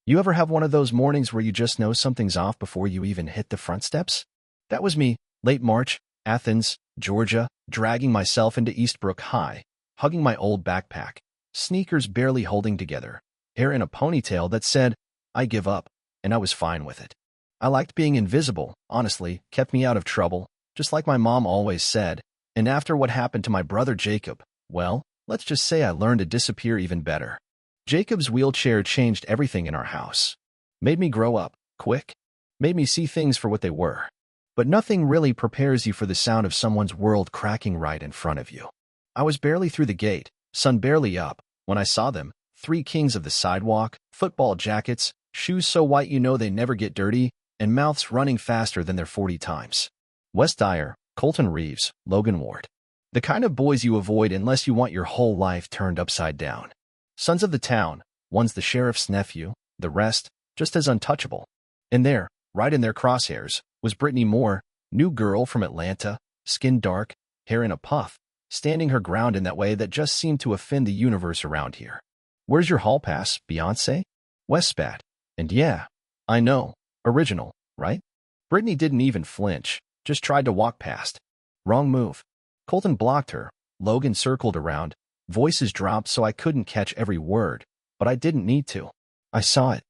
You ever have one of those mornings where you just know something's off before you even hit the front steps? That was me, late March, Athens, Georgia, dragging myself into Eastbrook High, hugging my old backpack, sneakers barely holding together, hair in a ponytail that said, "I give up," and I was fine with it. I liked being invisible, honestly, kept me out of trouble, just like my mom always said, and after what happened to my brother Jacob, well, let's just say I learned to disappear even better. Jacob's wheelchair changed everything in our house. Made me grow up, quick. Made me see things for what they were. But nothing really prepares you for the sound of someone's world cracking right in front of you. I was barely through the gate, sun barely up, when I saw them, three kings of the sidewalk, football jackets, shoes so white you know they never get dirty, and mouths running faster than their 40 times. Wes Dyer, Colton Reeves, Logan Ward. The kind of boys you avoid unless you want your whole life turned upside down. Sons of the town, one's the sheriff's nephew, the rest, just as untouchable. And there, right in their crosshairs, was Brittany Moore, new girl from Atlanta, skin dark, hair in a puff, standing her ground in that way that just seemed to offend the universe around here. "Where's your hall pass, Beyoncé?" Wes spat. And yeah, I know, original, right? Brittany didn't even flinch, just tried to walk past. Wrong move. Colton blocked her, Logan circled around, voices dropped so I couldn't catch every word, but I didn't need to. I saw it.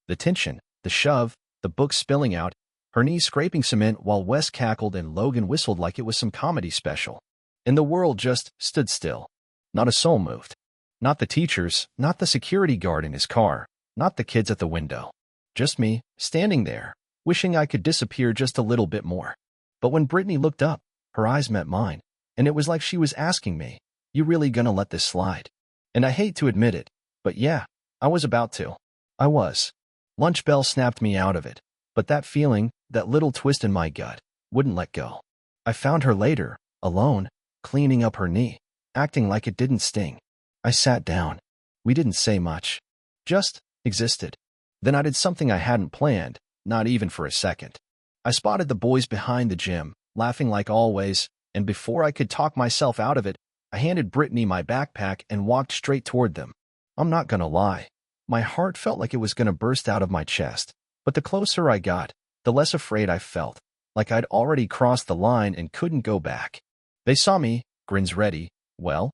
The tension, the shove, the book spilling out, her knees scraping cement while Wes cackled and Logan whistled like it was some comedy special. And the world just stood still. Not a soul moved. Not the teachers, not the security guard in his car, not the kids at the window. Just me, standing there, wishing I could disappear just a little bit more. But when Brittany looked up, her eyes met mine, and it was like she was asking me, "You really gonna let this slide?" And I hate to admit it, but yeah, I was about to. I was. Lunch bell snapped me out of it, but that feeling, that little twist in my gut, wouldn't let go. I found her later, alone, cleaning up her knee, acting like it didn't sting. I sat down. We didn't say much. Just existed. Then I did something I hadn't planned, not even for a second. I spotted the boys behind the gym, laughing like always, and before I could talk myself out of it, I handed Brittany my backpack and walked straight toward them. I'm not gonna lie. My heart felt like it was gonna burst out of my chest, but the closer I got, the less afraid I felt, like I'd already crossed the line and couldn't go back. They saw me, grins ready. Well,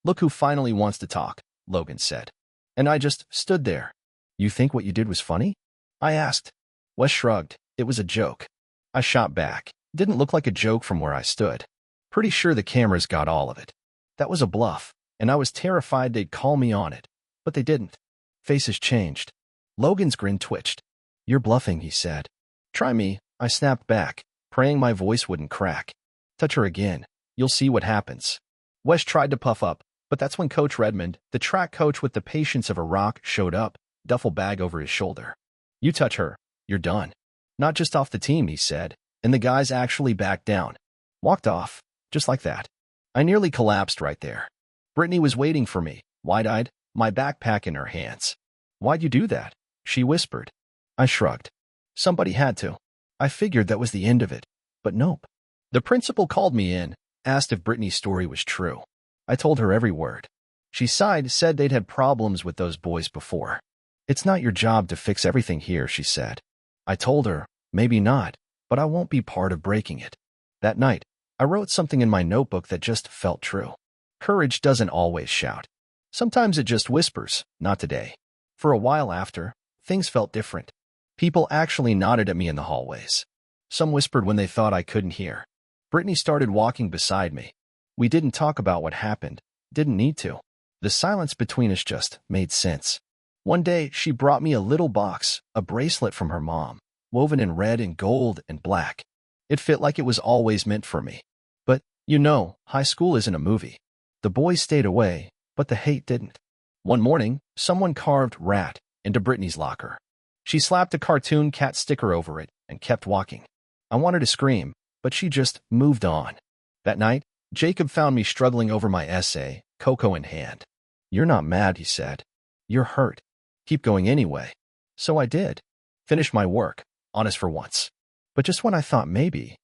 look who finally wants to talk," Logan said. And I just stood there. "You think what you did was funny?" I asked. Wes shrugged. It was a joke. I shot back. Didn't look like a joke from where I stood. Pretty sure the cameras got all of it. That was a bluff, and I was terrified they'd call me on it. But they didn't. Faces changed. Logan's grin twitched. "You're bluffing," he said. "Try me," I snapped back, praying my voice wouldn't crack. "Touch her again. You'll see what happens." Wes tried to puff up, but that's when Coach Redmond, the track coach with the patience of a rock, showed up, duffel bag over his shoulder. "You touch her, you're done. Not just off the team," he said, and the guys actually backed down. Walked off, just like that. I nearly collapsed right there. Brittany was waiting for me, wide-eyed, my backpack in her hands. "Why'd you do that?" she whispered. I shrugged. Somebody had to. I figured that was the end of it, but nope. The principal called me in, asked if Brittany's story was true. I told her every word. She sighed, said they'd had problems with those boys before. "It's not your job to fix everything here," she said. I told her, maybe not, but I won't be part of breaking it. That night, I wrote something in my notebook that just felt true. Courage doesn't always shout. Sometimes it just whispers, "Not today." For a while after, things felt different. People actually nodded at me in the hallways. Some whispered when they thought I couldn't hear. Brittany started walking beside me. We didn't talk about what happened, didn't need to. The silence between us just made sense. One day, she brought me a little box, a bracelet from her mom, woven in red and gold and black. It fit like it was always meant for me. But, you know, high school isn't a movie. The boys stayed away, but the hate didn't. One morning, someone carved "rat" into Brittany's locker. She slapped a cartoon cat sticker over it and kept walking. I wanted to scream, but she just moved on. That night, Jacob found me struggling over my essay, cocoa in hand. "You're not mad," he said. "You're hurt. Keep going anyway." So I did. Finished my work, honest for once. But just when I thought maybe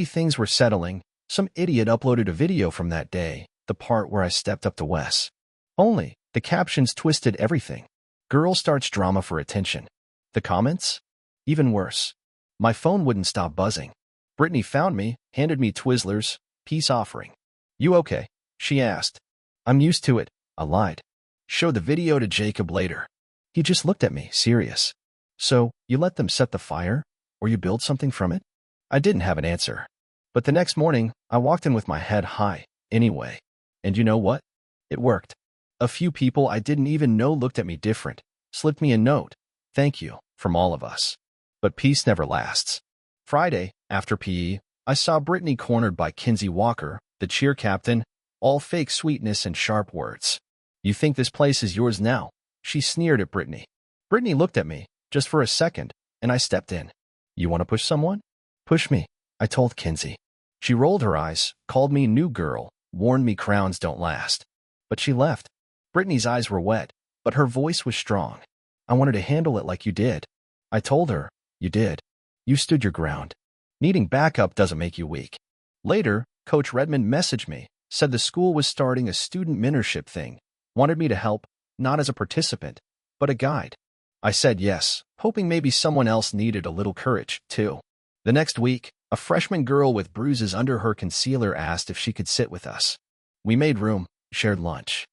things were settling, some idiot uploaded a video from that day, the part where I stepped up to Wes. Only, the captions twisted everything. Girl starts drama for attention. The comments? Even worse. My phone wouldn't stop buzzing. Brittany found me, handed me Twizzlers, peace offering. You okay? She asked. I'm used to it, I lied. Showed the video to Jacob later. He just looked at me, serious. So, you let them set the fire? Or you build something from it? I didn't have an answer. But the next morning, I walked in with my head high, anyway. And you know what? It worked. A few people I didn't even know looked at me different, slipped me a note. Thank you, from all of us. But peace never lasts. Friday, after PE, I saw Brittany cornered by Kinsey Walker, the cheer captain, all fake sweetness and sharp words. You think this place is yours now? She sneered at Brittany. Brittany looked at me, just for a second, and I stepped in. You want to push someone? Push me, I told Kinsey. She rolled her eyes, called me new girl, warned me crowns don't last. But she left. Brittany's eyes were wet, but her voice was strong. I wanted to handle it like you did. I told her, you did. You stood your ground. Needing backup doesn't make you weak. Later, Coach Redmond messaged me, said the school was starting a student mentorship thing, wanted me to help, not as a participant, but a guide. I said yes, hoping maybe someone else needed a little courage, too. The next week, a freshman girl with bruises under her concealer asked if she could sit with us. We made room, shared lunch.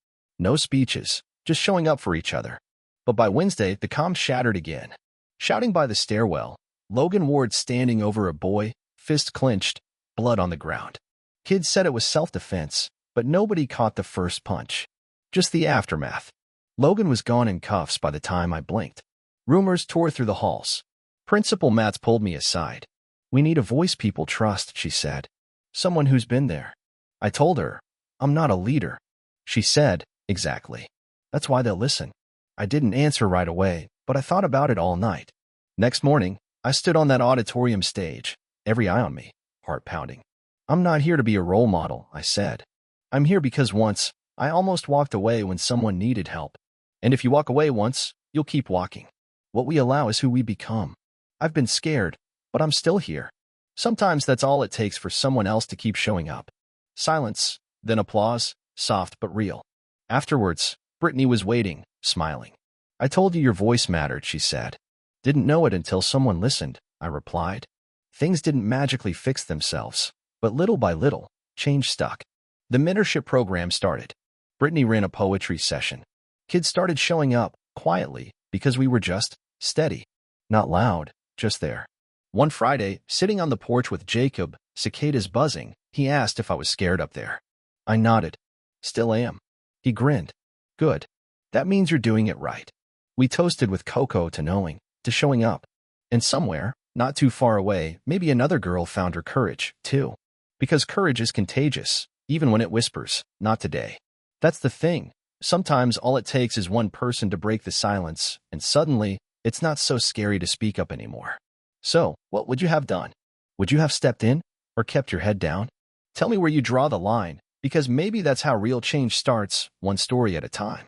No speeches, just showing up for each other. But by Wednesday, the calm shattered again. Shouting by the stairwell, Logan Ward standing over a boy, fist clenched, blood on the ground. Kids said it was self-defense, but nobody caught the first punch. Just the aftermath. Logan was gone in cuffs by the time I blinked. Rumors tore through the halls. Principal Matz pulled me aside. We need a voice people trust, she said. Someone who's been there. I told her, I'm not a leader. She said, exactly. That's why they'll listen. I didn't answer right away, but I thought about it all night. Next morning, I stood on that auditorium stage, every eye on me, heart pounding. I'm not here to be a role model, I said. I'm here because once, I almost walked away when someone needed help. And if you walk away once, you'll keep walking. What we allow is who we become. I've been scared, but I'm still here. Sometimes that's all it takes for someone else to keep showing up. Silence, then applause, soft but real. Afterwards, Brittany was waiting, smiling. I told you your voice mattered, she said. Didn't know it until someone listened, I replied. Things didn't magically fix themselves, but little by little, change stuck. The mentorship program started. Brittany ran a poetry session. Kids started showing up, quietly, because we were just steady. Not loud, just there. One Friday, sitting on the porch with Jacob, cicadas buzzing, he asked if I was scared up there. I nodded. Still am. He grinned. Good. That means you're doing it right. We toasted with cocoa to knowing, to showing up. And somewhere, not too far away, maybe another girl found her courage, too. Because courage is contagious, even when it whispers, not today. That's the thing. Sometimes all it takes is one person to break the silence, and suddenly, it's not so scary to speak up anymore. So, what would you have done? Would you have stepped in, or kept your head down? Tell me where you draw the line, because maybe that's how real change starts, one story at a time.